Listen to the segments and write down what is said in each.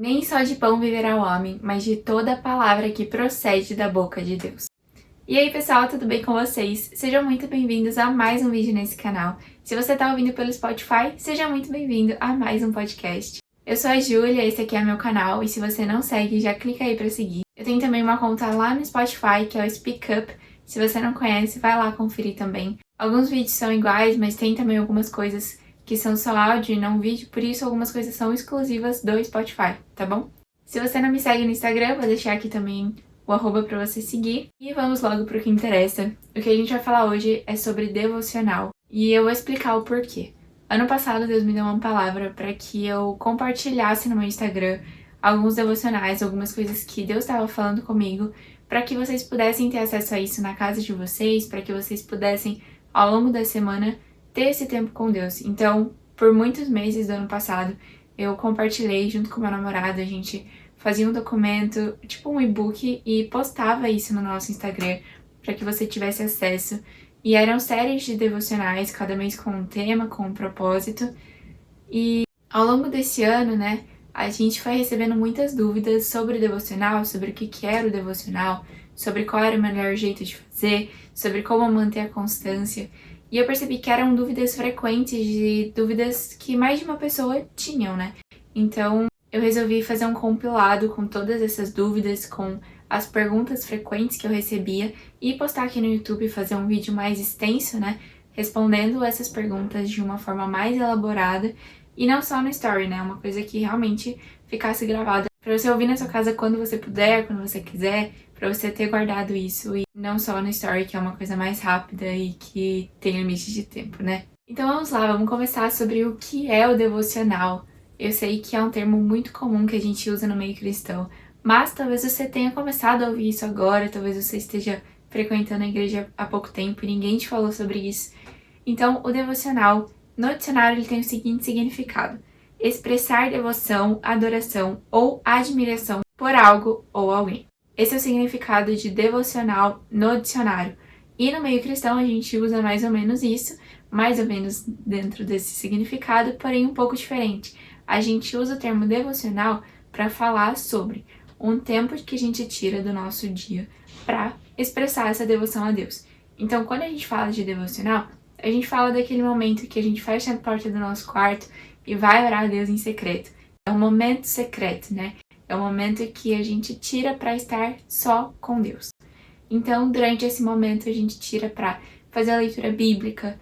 Nem só de pão viverá o homem, mas de toda a palavra que procede da boca de Deus. E aí pessoal, tudo bem com vocês? Sejam muito bem-vindos a mais um vídeo nesse canal. Se você está ouvindo pelo Spotify, seja muito bem-vindo a mais um podcast. Eu sou a Júlia, esse aqui é meu canal, e se você não segue, já clica aí para seguir. Eu tenho também uma conta lá no Spotify, que é o Speak Up. Se você não conhece, vai lá conferir também. Alguns vídeos são iguais, mas tem também algumas coisas que são só áudio e não vídeo, por isso algumas coisas são exclusivas do Spotify, tá bom? Se você não me segue no Instagram, vou deixar aqui também o arroba pra você seguir. E vamos logo pro que interessa. O que a gente vai falar hoje é sobre devocional, e eu vou explicar o porquê. Ano passado, Deus me deu uma palavra para que eu compartilhasse no meu Instagram alguns devocionais, algumas coisas que Deus estava falando comigo, para que vocês pudessem ter acesso a isso na casa de vocês, para que vocês pudessem, ao longo da semana, ter esse tempo com Deus. Então, por muitos meses do ano passado, eu compartilhei junto com meu namorado, a gente fazia um documento, tipo um e-book, e postava isso no nosso Instagram para que você tivesse acesso. E eram séries de devocionais, cada mês com um tema, com um propósito. E ao longo desse ano, né, a gente foi recebendo muitas dúvidas sobre o devocional, sobre o que era o devocional, sobre qual era o melhor jeito de fazer, sobre como manter a constância. E eu percebi que eram dúvidas frequentes, de dúvidas que mais de uma pessoa tinham, né? Então, eu resolvi fazer um compilado com todas essas dúvidas, com as perguntas frequentes que eu recebia e postar aqui no YouTube, fazer um vídeo mais extenso, né? Respondendo essas perguntas de uma forma mais elaborada e não só no story, né? Uma coisa que realmente ficasse gravada para você ouvir na sua casa quando você puder, quando você quiser, para você ter guardado isso e não só no story, que é uma coisa mais rápida e que tem limite de tempo, né? Então vamos lá, vamos começar sobre o que é o devocional. Eu sei que é um termo muito comum que a gente usa no meio cristão, mas talvez você tenha começado a ouvir isso agora, talvez você esteja frequentando a igreja há pouco tempo e ninguém te falou sobre isso. Então, o devocional, no dicionário, ele tem o seguinte significado: expressar devoção, adoração ou admiração por algo ou alguém. Esse é o significado de devocional no dicionário. E no meio cristão a gente usa mais ou menos isso, mais ou menos dentro desse significado, porém um pouco diferente. A gente usa o termo devocional para falar sobre um tempo que a gente tira do nosso dia para expressar essa devoção a Deus. Então, quando a gente fala de devocional, a gente fala daquele momento que a gente fecha a porta do nosso quarto e vai orar a Deus em secreto. É um momento secreto, né? É um momento que a gente tira para estar só com Deus. Então, durante esse momento, a gente tira para fazer a leitura bíblica,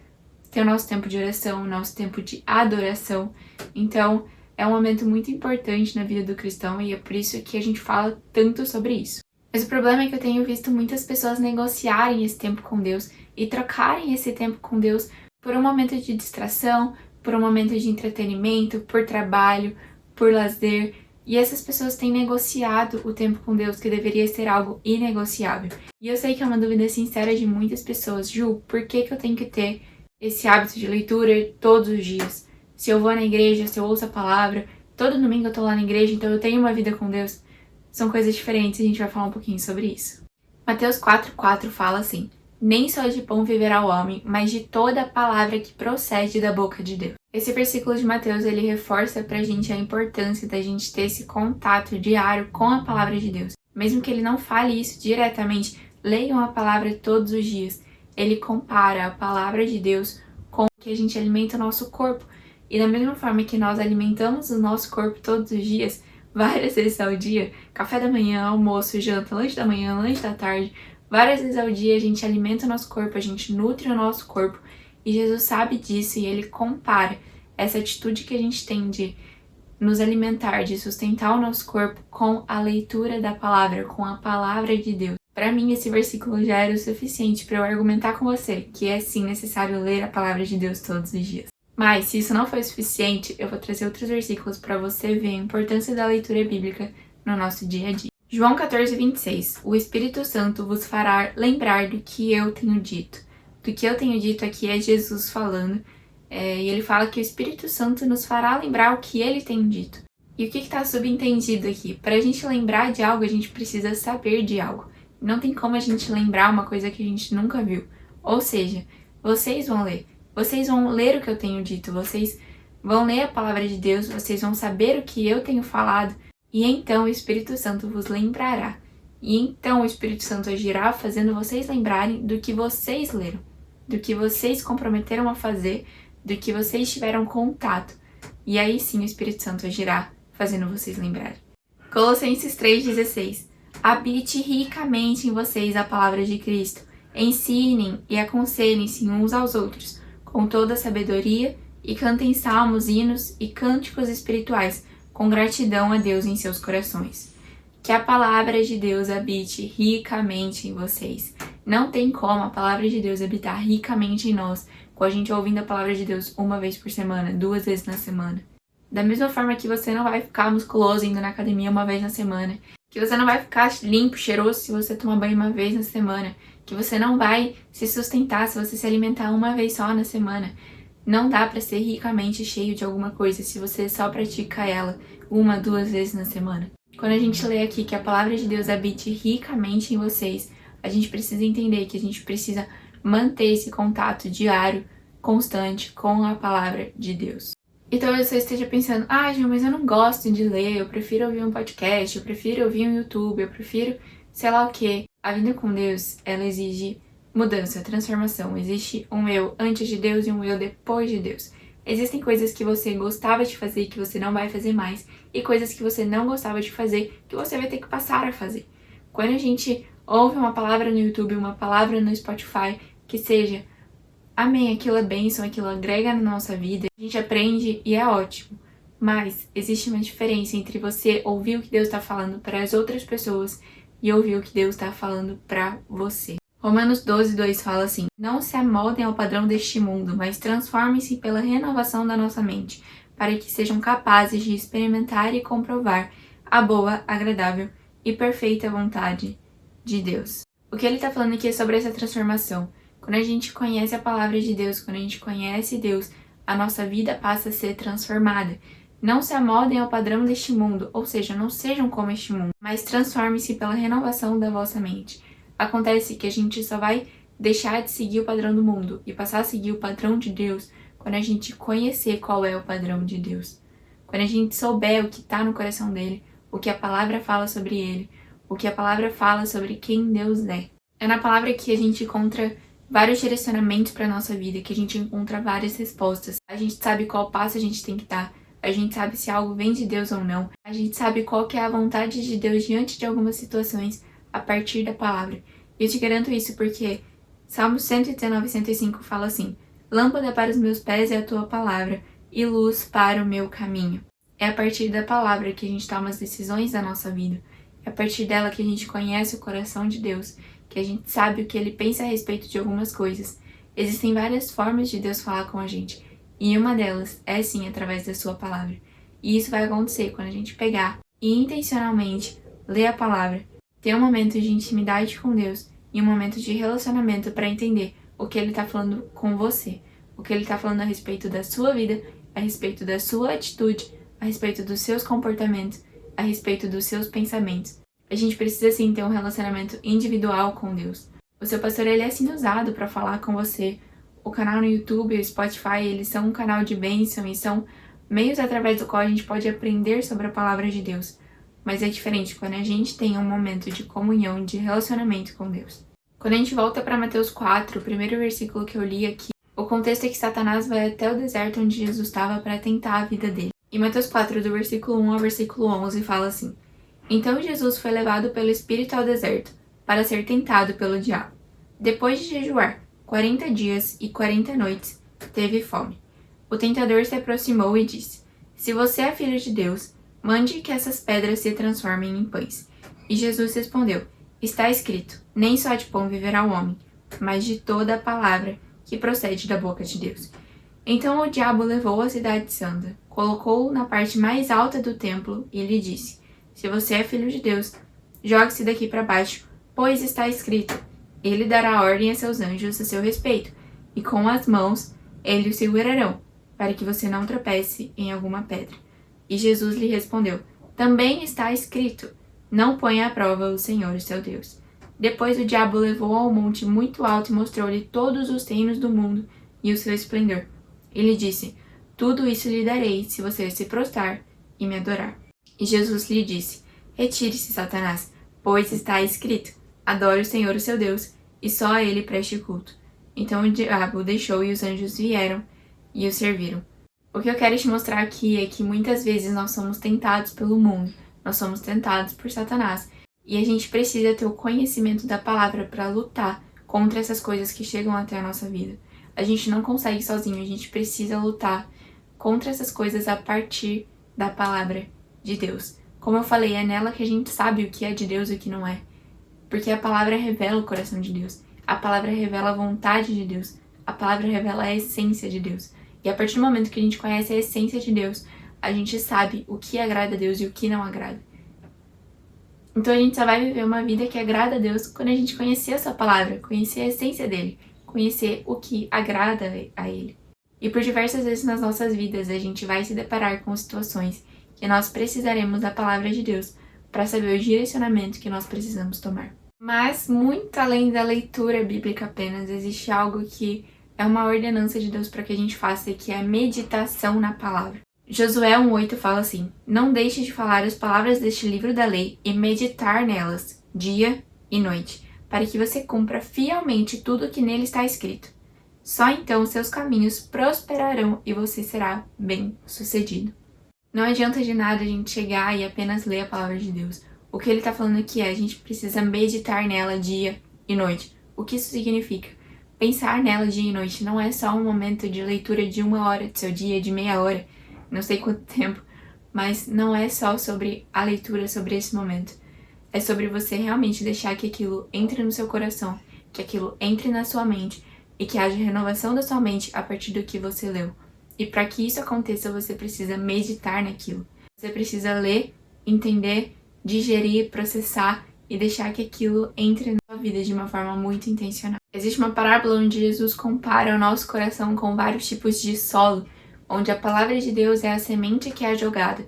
ter o nosso tempo de oração, o nosso tempo de adoração. Então, é um momento muito importante na vida do cristão e é por isso que a gente fala tanto sobre isso. Mas o problema é que eu tenho visto muitas pessoas negociarem esse tempo com Deus e trocarem esse tempo com Deus por um momento de distração, por um momento de entretenimento, por trabalho, por lazer. E essas pessoas têm negociado o tempo com Deus, que deveria ser algo inegociável. E eu sei que é uma dúvida sincera de muitas pessoas. Ju, por que eu tenho que ter esse hábito de leitura todos os dias? Se eu vou na igreja, se eu ouço a palavra, todo domingo eu tô lá na igreja, então eu tenho uma vida com Deus. São coisas diferentes e a gente vai falar um pouquinho sobre isso. Mateus 4,4 fala assim: nem só de pão viverá o homem, mas de toda a palavra que procede da boca de Deus. Esse versículo de Mateus, ele reforça pra gente a importância da gente ter esse contato diário com a palavra de Deus. Mesmo que ele não fale isso diretamente, leiam a palavra todos os dias. Ele compara a palavra de Deus com o que a gente alimenta o nosso corpo. E da mesma forma que nós alimentamos o nosso corpo todos os dias, várias vezes ao dia, café da manhã, almoço, janta, lanche da manhã, lanche da tarde, várias vezes ao dia a gente alimenta o nosso corpo, a gente nutre o nosso corpo, e Jesus sabe disso e ele compara essa atitude que a gente tem de nos alimentar, de sustentar o nosso corpo com a leitura da palavra, com a palavra de Deus. Para mim, esse versículo já era o suficiente para eu argumentar com você que é sim necessário ler a palavra de Deus todos os dias. Mas, se isso não for suficiente, eu vou trazer outros versículos para você ver a importância da leitura bíblica no nosso dia a dia. João 14:26. O Espírito Santo vos fará lembrar do que eu tenho dito. Do que eu tenho dito aqui é Jesus falando. E ele fala que o Espírito Santo nos fará lembrar o que ele tem dito. E o que está subentendido aqui? Para a gente lembrar de algo, a gente precisa saber de algo. Não tem como a gente lembrar uma coisa que a gente nunca viu. Ou seja, vocês vão ler o que eu tenho dito, vocês vão ler a palavra de Deus, vocês vão saber o que eu tenho falado, E então o Espírito Santo vos lembrará. E então o Espírito Santo agirá fazendo vocês lembrarem do que vocês leram, do que vocês comprometeram a fazer, do que vocês tiveram contato. E aí sim o Espírito Santo agirá fazendo vocês lembrarem. Colossenses 3,16. Habite ricamente em vocês a palavra de Cristo. Ensinem e aconselhem-se uns aos outros, com toda a sabedoria, e cantem salmos, hinos e cânticos espirituais, com gratidão a Deus em seus corações. Que a palavra de Deus habite ricamente em vocês. Não tem como a palavra de Deus habitar ricamente em nós, com a gente ouvindo a palavra de Deus uma vez por semana, 2 vezes na semana. Da mesma forma que você não vai ficar musculoso indo na academia uma vez na semana, que você não vai ficar limpo, cheiroso se você tomar banho uma vez na semana, que você não vai se sustentar se você se alimentar uma vez só na semana. Não dá para ser ricamente cheio de alguma coisa se você só pratica ela 1, 2 vezes na semana. Quando a gente lê aqui que a palavra de Deus habite ricamente em vocês, a gente precisa entender que a gente precisa manter esse contato diário, constante com a palavra de Deus. E talvez você esteja pensando, Gil, mas eu não gosto de ler, eu prefiro ouvir um podcast, eu prefiro ouvir um YouTube, eu prefiro sei lá o quê. A vida com Deus, ela exige mudança, transformação. Existe um eu antes de Deus e um eu depois de Deus. Existem coisas que você gostava de fazer que você não vai fazer mais, e coisas que você não gostava de fazer que você vai ter que passar a fazer. Quando a gente ouve uma palavra no YouTube, uma palavra no Spotify, que seja amém, aquilo é bênção, aquilo agrega na nossa vida, a gente aprende e é ótimo. Mas existe uma diferença entre você ouvir o que Deus está falando para as outras pessoas e ouvir o que Deus está falando para você. Romanos 12:2 fala assim: não se amoldem ao padrão deste mundo, mas transformem-se pela renovação da nossa mente, para que sejam capazes de experimentar e comprovar a boa, agradável e perfeita vontade de Deus. O que ele está falando aqui é sobre essa transformação. Quando a gente conhece a palavra de Deus, quando a gente conhece Deus, a nossa vida passa a ser transformada. Não se amoldem ao padrão deste mundo, ou seja, não sejam como este mundo, mas transformem-se pela renovação da vossa mente. Acontece que a gente só vai deixar de seguir o padrão do mundo e passar a seguir o padrão de Deus quando a gente conhecer qual é o padrão de Deus. Quando a gente souber o que está no coração dele, o que a palavra fala sobre ele, o que a palavra fala sobre quem Deus é. É na palavra que a gente encontra vários direcionamentos para a nossa vida, que a gente encontra várias respostas. A gente sabe qual passo a gente tem que dar, a gente sabe se algo vem de Deus ou não, a gente sabe qual que é a vontade de Deus diante de algumas situações a partir da palavra. E eu te garanto isso porque Salmo 119, 105 fala assim: lâmpada para os meus pés é a tua palavra e luz para o meu caminho. É a partir da palavra que a gente toma as decisões da nossa vida. É a partir dela que a gente conhece o coração de Deus, que a gente sabe o que ele pensa a respeito de algumas coisas. Existem várias formas de Deus falar com a gente, e uma delas é sim através da sua palavra. E isso vai acontecer quando a gente pegar e intencionalmente ler a palavra, ter um momento de intimidade com Deus e um momento de relacionamento para entender o que ele está falando com você, o que ele está falando a respeito da sua vida, a respeito da sua atitude, a respeito dos seus comportamentos, a respeito dos seus pensamentos. A gente precisa sim ter um relacionamento individual com Deus. O seu pastor, ele é sim usado para falar com você. O canal no YouTube e o Spotify, eles são um canal de bênção e são meios através do qual a gente pode aprender sobre a palavra de Deus. Mas é diferente quando a gente tem um momento de comunhão, de relacionamento com Deus. Quando a gente volta para Mateus 4, o primeiro versículo que eu li aqui, o contexto é que Satanás vai até o deserto onde Jesus estava para tentar a vida dele. E Mateus 4, do versículo 1 ao versículo 11, fala assim: então Jesus foi levado pelo Espírito ao deserto, para ser tentado pelo diabo. Depois de jejuar 40 dias e 40 noites, teve fome. O tentador se aproximou e disse: se você é filho de Deus, mande que essas pedras se transformem em pães. E Jesus respondeu: está escrito, nem só de pão viverá o homem, mas de toda a palavra que procede da boca de Deus. Então o diabo levou a cidade santa, colocou-o na parte mais alta do templo e lhe disse: se você é filho de Deus, jogue-se daqui para baixo, pois está escrito, ele dará ordem a seus anjos a seu respeito, e com as mãos eles o segurarão, para que você não tropece em alguma pedra. E Jesus lhe respondeu: também está escrito, não ponha à prova o Senhor, seu Deus. Depois o diabo levou ao monte muito alto e mostrou-lhe todos os reinos do mundo e o seu esplendor. E lhe disse: tudo isso lhe darei se você se prostrar e me adorar. E Jesus lhe disse: Retire-se, Satanás, pois está escrito: Adore o Senhor, o seu Deus, e só a ele preste culto. Então o diabo o deixou e os anjos vieram e o serviram. O que eu quero te mostrar aqui é que muitas vezes nós somos tentados pelo mundo, nós somos tentados por Satanás, e a gente precisa ter o conhecimento da palavra para lutar contra essas coisas que chegam até a nossa vida. A gente não consegue sozinho, a gente precisa lutar contra essas coisas a partir da palavra de Deus. Como eu falei, é nela que a gente sabe o que é de Deus e o que não é. Porque a palavra revela o coração de Deus. A palavra revela a vontade de Deus. A palavra revela a essência de Deus. E a partir do momento que a gente conhece a essência de Deus, a gente sabe o que agrada a Deus e o que não agrada. Então a gente só vai viver uma vida que agrada a Deus quando a gente conhecer a sua palavra, conhecer a essência dele, conhecer o que agrada a ele. E por diversas vezes nas nossas vidas a gente vai se deparar com situações que nós precisaremos da palavra de Deus para saber o direcionamento que nós precisamos tomar. Mas, muito além da leitura bíblica apenas, existe algo que é uma ordenança de Deus para que a gente faça, que é a meditação na palavra. Josué 1:8 fala assim: Não deixe de falar as palavras deste livro da lei e meditar nelas, dia e noite, para que você cumpra fielmente tudo o que nele está escrito. Só então seus caminhos prosperarão e você será bem-sucedido. Não adianta de nada a gente chegar e apenas ler a palavra de Deus. O que ele está falando aqui é a gente precisa meditar nela dia e noite. O que isso significa? Pensar nela dia e noite não é só um momento de leitura de 1 hora do seu dia, de meia hora, não sei quanto tempo, mas não é só sobre a leitura, sobre esse momento. É sobre você realmente deixar que aquilo entre no seu coração, que aquilo entre na sua mente e que haja renovação da sua mente a partir do que você leu. E para que isso aconteça, você precisa meditar naquilo. Você precisa ler, entender, digerir, processar e deixar que aquilo entre na sua vida de uma forma muito intencional. Existe uma parábola onde Jesus compara o nosso coração com vários tipos de solo, onde a palavra de Deus é a semente que é jogada.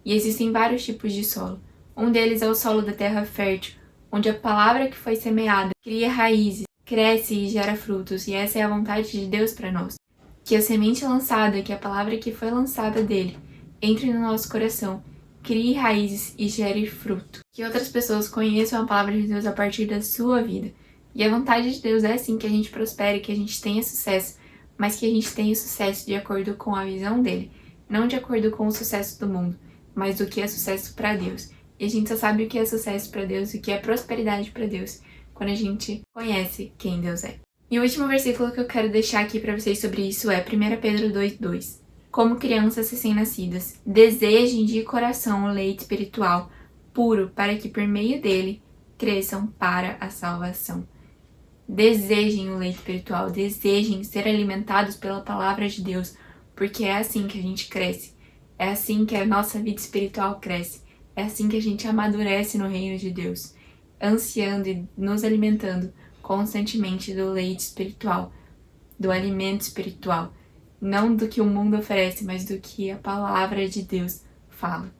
E existem vários tipos de solo. Um deles é o solo da terra fértil, onde a palavra que foi semeada cria raízes, cresce e gera frutos. E essa é a vontade de Deus para nós. Que a semente lançada, que a palavra que foi lançada dele, entre no nosso coração, crie raízes e gere fruto. Que outras pessoas conheçam a palavra de Deus a partir da sua vida. E a vontade de Deus é assim que a gente prospere, que a gente tenha sucesso, mas que a gente tenha sucesso de acordo com a visão dele, não de acordo com o sucesso do mundo, mas do que é sucesso para Deus. E a gente só sabe o que é sucesso para Deus e o que é prosperidade para Deus quando a gente conhece quem Deus é. E o último versículo que eu quero deixar aqui para vocês sobre isso é 1 Pedro 2:2. Como crianças recém-nascidas, desejem de coração o leite espiritual puro, para que por meio dele cresçam para a salvação. Desejem o leite espiritual, desejem ser alimentados pela palavra de Deus, porque é assim que a gente cresce, é assim que a nossa vida espiritual cresce, é assim que a gente amadurece no reino de Deus, ansiando e nos alimentando constantemente do leite espiritual, do alimento espiritual, não do que o mundo oferece, mas do que a palavra de Deus fala.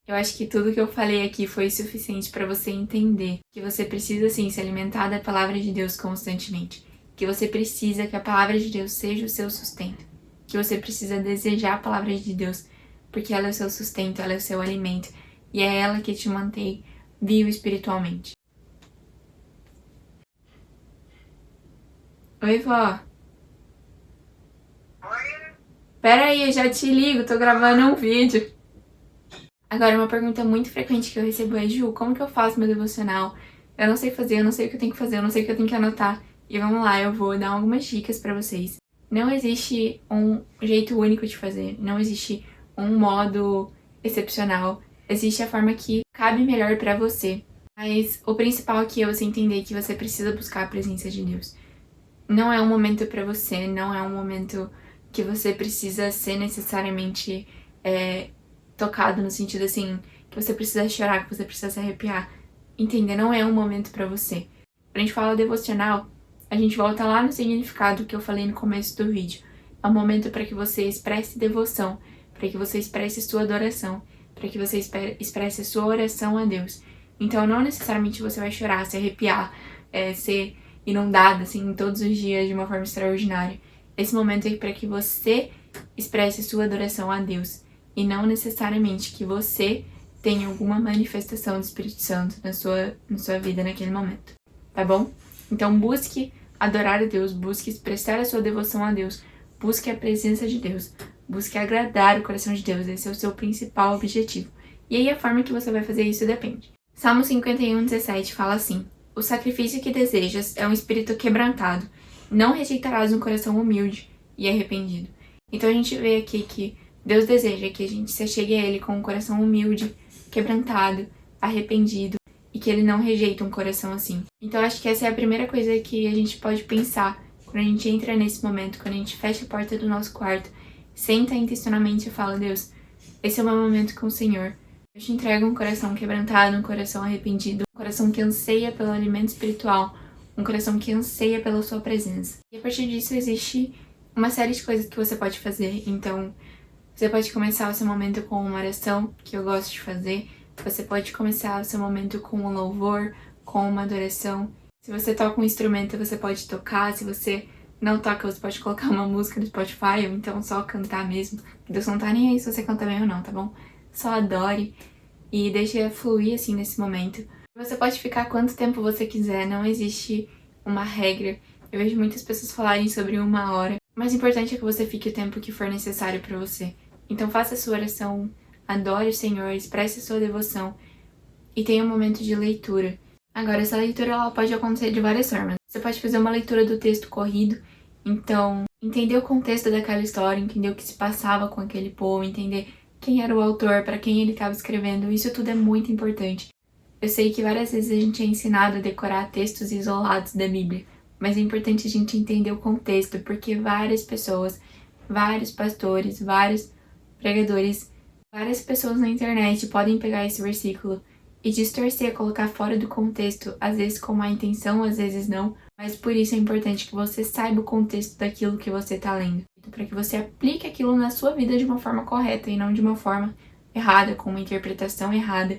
Eu acho que tudo que eu falei aqui foi suficiente para você entender que você precisa sim se alimentar da palavra de Deus constantemente, que você precisa que a palavra de Deus seja o seu sustento, que você precisa desejar a palavra de Deus, porque ela é o seu sustento, ela é o seu alimento, e é ela que te mantém vivo espiritualmente. Oi, vó. Oi? Pera aí, eu já te ligo, tô gravando um vídeo. Agora, uma pergunta muito frequente que eu recebo é: Ju, como que eu faço meu devocional? Eu não sei fazer, eu não sei o que eu tenho que fazer, eu não sei o que eu tenho que anotar. E vamos lá, eu vou dar algumas dicas pra vocês. Não existe um jeito único de fazer, não existe um modo excepcional. Existe a forma que cabe melhor pra você. Mas o principal aqui é você entender que você precisa buscar a presença de Deus. Não é um momento pra você, não é um momento que você precisa ser necessariamente tocado no sentido assim, que você precisa chorar, que você precisa se arrepiar. Entender, não é um momento pra você. Quando a gente fala devocional, a gente volta lá no significado que eu falei no começo do vídeo. É um momento para que você expresse devoção, para que você expresse sua adoração, para que você expresse sua oração a Deus. Então não necessariamente você vai chorar, se arrepiar, ser inundada assim todos os dias de uma forma extraordinária. Esse momento é para que você expresse sua adoração a Deus e não necessariamente que você tem alguma manifestação do Espírito Santo na sua vida naquele momento, tá bom? Então busque adorar a Deus, busque expressar a sua devoção a Deus, busque a presença de Deus, busque agradar o coração de Deus, esse é o seu principal objetivo. E aí a forma que você vai fazer isso depende. Salmo 51:17 fala assim: o sacrifício que desejas é um espírito quebrantado, não rejeitarás um coração humilde e arrependido. Então a gente vê aqui que Deus deseja que a gente se achegue a Ele com um coração humilde, quebrantado, arrependido, e que Ele não rejeita um coração assim. Então acho que essa é a primeira coisa que a gente pode pensar quando a gente entra nesse momento, quando a gente fecha a porta do nosso quarto, senta intencionalmente e fala: Deus, esse é o meu momento com o Senhor. Eu te entrego um coração quebrantado, um coração arrependido, um coração que anseia pelo alimento espiritual, um coração que anseia pela sua presença. E a partir disso existe uma série de coisas que você pode fazer. Então, você pode começar o seu momento com uma oração, que eu gosto de fazer. Você pode começar o seu momento com um louvor, com uma adoração. Se você toca um instrumento, você pode tocar. Se você não toca, você pode colocar uma música no Spotify, ou então só cantar mesmo. Deus não tá nem aí se você canta bem ou não, tá bom? Só adore e deixe fluir assim nesse momento. Você pode ficar quanto tempo você quiser, não existe uma regra. Eu vejo muitas pessoas falarem sobre 1 hora. O mais importante é que você fique o tempo que for necessário para você. Então faça a sua oração, adore o Senhor, expresse a sua devoção e tenha um momento de leitura. Agora, essa leitura ela pode acontecer de várias formas. Você pode fazer uma leitura do texto corrido, então entender o contexto daquela história, entender o que se passava com aquele povo, entender quem era o autor, para quem ele estava escrevendo. Isso tudo é muito importante. Eu sei que várias vezes a gente é ensinado a decorar textos isolados da Bíblia, mas é importante a gente entender o contexto, porque várias pessoas, vários pastores, vários pregadores, várias pessoas na internet podem pegar esse versículo e distorcer, colocar fora do contexto, às vezes com má intenção, às vezes não, mas por isso é importante que você saiba o contexto daquilo que você está lendo, para que você aplique aquilo na sua vida de uma forma correta e não de uma forma errada, com uma interpretação errada,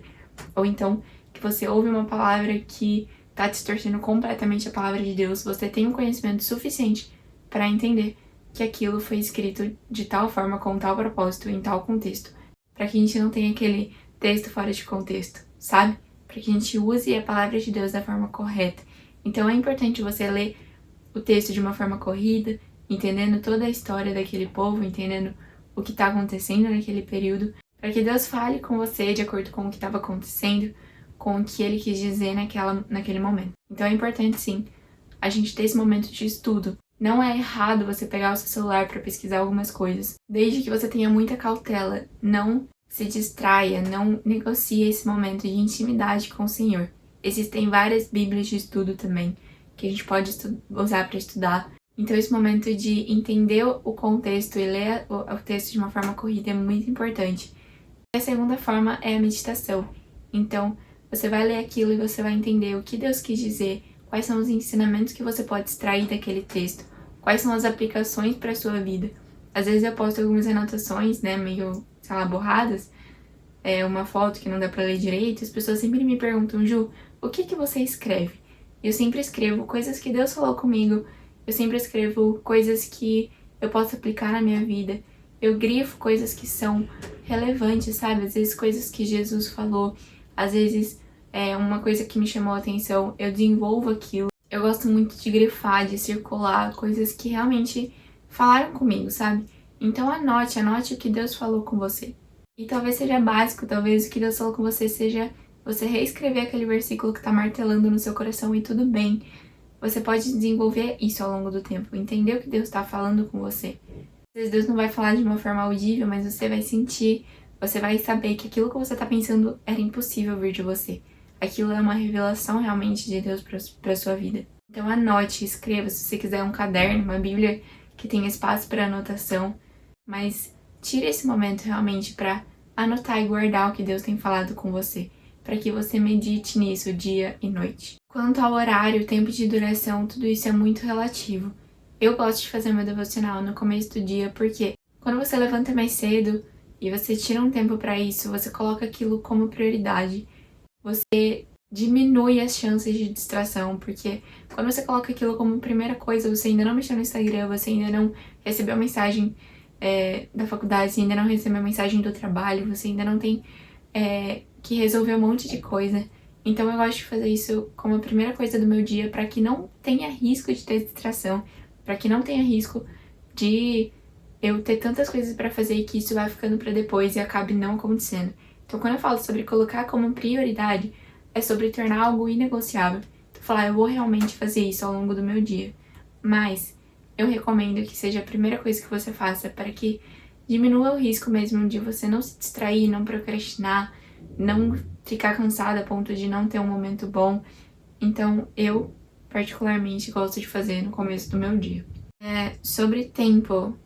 ou então que você ouve uma palavra que está distorcendo completamente a palavra de Deus. Você tem um conhecimento suficiente para entender que aquilo foi escrito de tal forma, com tal propósito, em tal contexto, para que a gente não tenha aquele texto fora de contexto, sabe? Para que a gente use a palavra de Deus da forma correta. Então é importante você ler o texto de uma forma corrida, entendendo toda a história daquele povo, entendendo o que está acontecendo naquele período, para que Deus fale com você de acordo com o que estava acontecendo, com o que Ele quis dizer naquele momento. Então é importante, sim, a gente ter esse momento de estudo. Não é errado você pegar o seu celular para pesquisar algumas coisas, desde que você tenha muita cautela. Não se distraia, não negocie esse momento de intimidade com o Senhor. Existem várias bíblias de estudo também, que a gente pode usar para estudar. Então esse momento de entender o contexto e ler o texto de uma forma corrida é muito importante. A segunda forma é a meditação. Então você vai ler aquilo e você vai entender o que Deus quis dizer, quais são os ensinamentos que você pode extrair daquele texto, quais são as aplicações para a sua vida. Às vezes eu posto algumas anotações, né, meio, sei lá, borradas, uma foto que não dá para ler direito, e as pessoas sempre me perguntam: Ju, o que você escreve? Eu sempre escrevo coisas que Deus falou comigo, eu sempre escrevo coisas que eu posso aplicar na minha vida, eu grifo coisas que são relevantes, sabe? Às vezes coisas que Jesus falou, às vezes uma coisa que me chamou a atenção, eu desenvolvo aquilo. Eu gosto muito de grifar, de circular coisas que realmente falaram comigo, sabe? Então anote o que Deus falou com você. E talvez seja básico, talvez o que Deus falou com você seja você reescrever aquele versículo que tá martelando no seu coração, e tudo bem. Você pode desenvolver isso ao longo do tempo, entender o que Deus tá falando com você. Às vezes Deus não vai falar de uma forma audível, mas você vai sentir, você vai saber que aquilo que você tá pensando era impossível vir de você. Aquilo é uma revelação realmente de Deus para sua vida. Então anote, escreva, se você quiser um caderno, uma Bíblia que tenha espaço para anotação, mas tire esse momento realmente para anotar e guardar o que Deus tem falado com você, para que você medite nisso dia e noite. Quanto ao horário, tempo de duração, tudo isso é muito relativo. Eu gosto de fazer meu devocional no começo do dia, porque quando você levanta mais cedo e você tira um tempo para isso, você coloca aquilo como prioridade. Você diminui as chances de distração, porque quando você coloca aquilo como primeira coisa, você ainda não mexeu no Instagram, você ainda não recebeu a mensagem da faculdade, você ainda não recebeu a mensagem do trabalho, você ainda não tem que resolveu um monte de coisa. Então eu gosto de fazer isso como a primeira coisa do meu dia para que não tenha risco de ter distração, para que não tenha risco de eu ter tantas coisas para fazer e que isso vai ficando para depois e acabe não acontecendo. Então quando eu falo sobre colocar como prioridade, é sobre tornar algo inegociável. Então falar, eu vou realmente fazer isso ao longo do meu dia. Mas eu recomendo que seja a primeira coisa que você faça para que diminua o risco mesmo de você não se distrair, não procrastinar, não ficar cansada a ponto de não ter um momento bom. Então, eu particularmente gosto de fazer no começo do meu dia. Sobre tempo,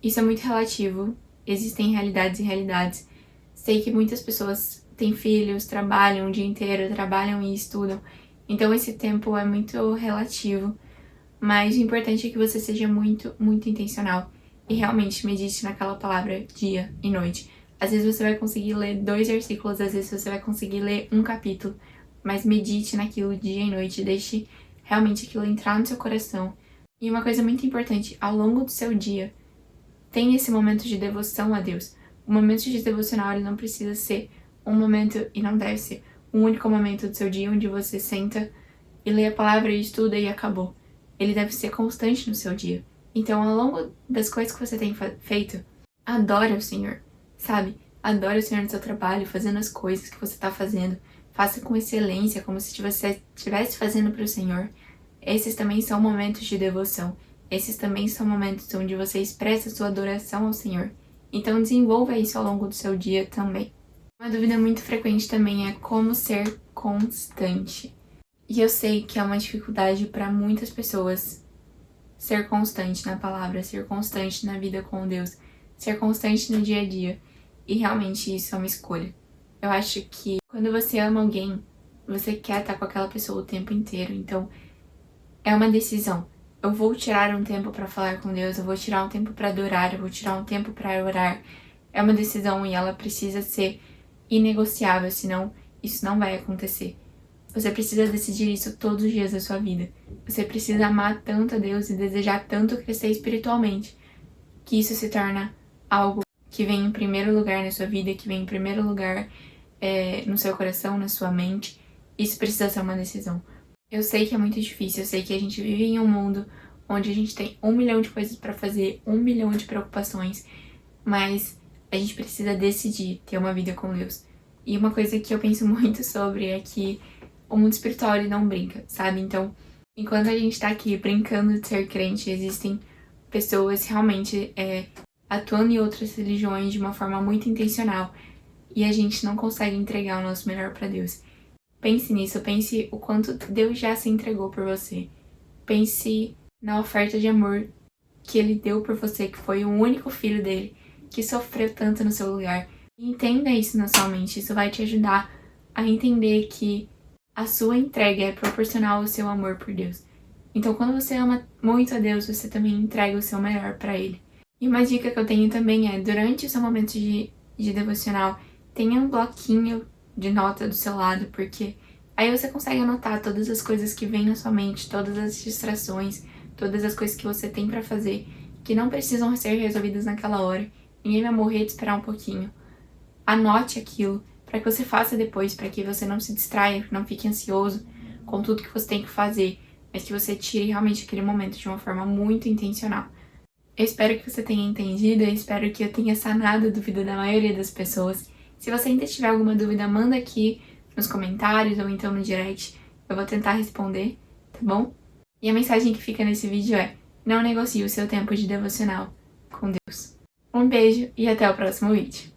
isso é muito relativo. Existem realidades e realidades. Sei que muitas pessoas têm filhos, trabalham o dia inteiro, trabalham e estudam. Então, esse tempo é muito relativo. Mas o importante é que você seja muito, muito intencional e realmente medite naquela palavra dia e noite. Às vezes você vai conseguir ler 2 versículos, às vezes você vai conseguir ler um capítulo, mas medite naquilo dia e noite, deixe realmente aquilo entrar no seu coração. E uma coisa muito importante, ao longo do seu dia, tenha esse momento de devoção a Deus. O momento de devocional, ele não precisa ser um momento, e não deve ser, um único momento do seu dia onde você senta e lê a palavra e estuda e acabou. Ele deve ser constante no seu dia. Então, ao longo das coisas que você tem feito, adore o Senhor, sabe? Adore o Senhor no seu trabalho, fazendo as coisas que você está fazendo. Faça com excelência, como se você estivesse fazendo para o Senhor. Esses também são momentos de devoção. Esses também são momentos onde você expressa sua adoração ao Senhor. Então, desenvolva isso ao longo do seu dia também. Uma dúvida muito frequente também é como ser constante. E eu sei que é uma dificuldade para muitas pessoas ser constante na palavra, ser constante na vida com Deus, ser constante no dia a dia. E realmente isso é uma escolha. Eu acho que quando você ama alguém, você quer estar com aquela pessoa o tempo inteiro. Então, é uma decisão. Eu vou tirar um tempo para falar com Deus, eu vou tirar um tempo para adorar, eu vou tirar um tempo para orar. É uma decisão e ela precisa ser inegociável, senão isso não vai acontecer. Você precisa decidir isso todos os dias da sua vida. Você precisa amar tanto a Deus e desejar tanto crescer espiritualmente, que isso se torna algo que vem em primeiro lugar na sua vida, que vem em primeiro lugar no seu coração, na sua mente. Isso precisa ser uma decisão. Eu sei que é muito difícil, eu sei que a gente vive em um mundo onde a gente tem 1 milhão de coisas para fazer, 1 milhão de preocupações, mas a gente precisa decidir ter uma vida com Deus. E uma coisa que eu penso muito sobre é que o mundo espiritual, ele não brinca, sabe? Então, enquanto a gente tá aqui brincando de ser crente, existem pessoas realmente atuando em outras religiões de uma forma muito intencional e a gente não consegue entregar o nosso melhor pra Deus. Pense nisso, pense o quanto Deus já se entregou por você. Pense na oferta de amor que Ele deu por você, que foi o único filho dele, que sofreu tanto no seu lugar. Entenda isso na sua mente, isso vai te ajudar a entender que a sua entrega é proporcional ao seu amor por Deus. Então, quando você ama muito a Deus, você também entrega o seu melhor para Ele. E uma dica que eu tenho também é, durante o seu momento de devocional, tenha um bloquinho de nota do seu lado, porque aí você consegue anotar todas as coisas que vêm na sua mente, todas as distrações, todas as coisas que você tem para fazer, que não precisam ser resolvidas naquela hora. Ninguém vai morrer de esperar um pouquinho. Anote aquilo, para que você faça depois, para que você não se distraia, não fique ansioso com tudo que você tem que fazer, mas que você tire realmente aquele momento de uma forma muito intencional. Eu espero que você tenha entendido, eu espero que eu tenha sanado a dúvida da maioria das pessoas. Se você ainda tiver alguma dúvida, manda aqui nos comentários ou então no direct, eu vou tentar responder, tá bom? E a mensagem que fica nesse vídeo é: não negocie o seu tempo de devocional com Deus. Um beijo e até o próximo vídeo.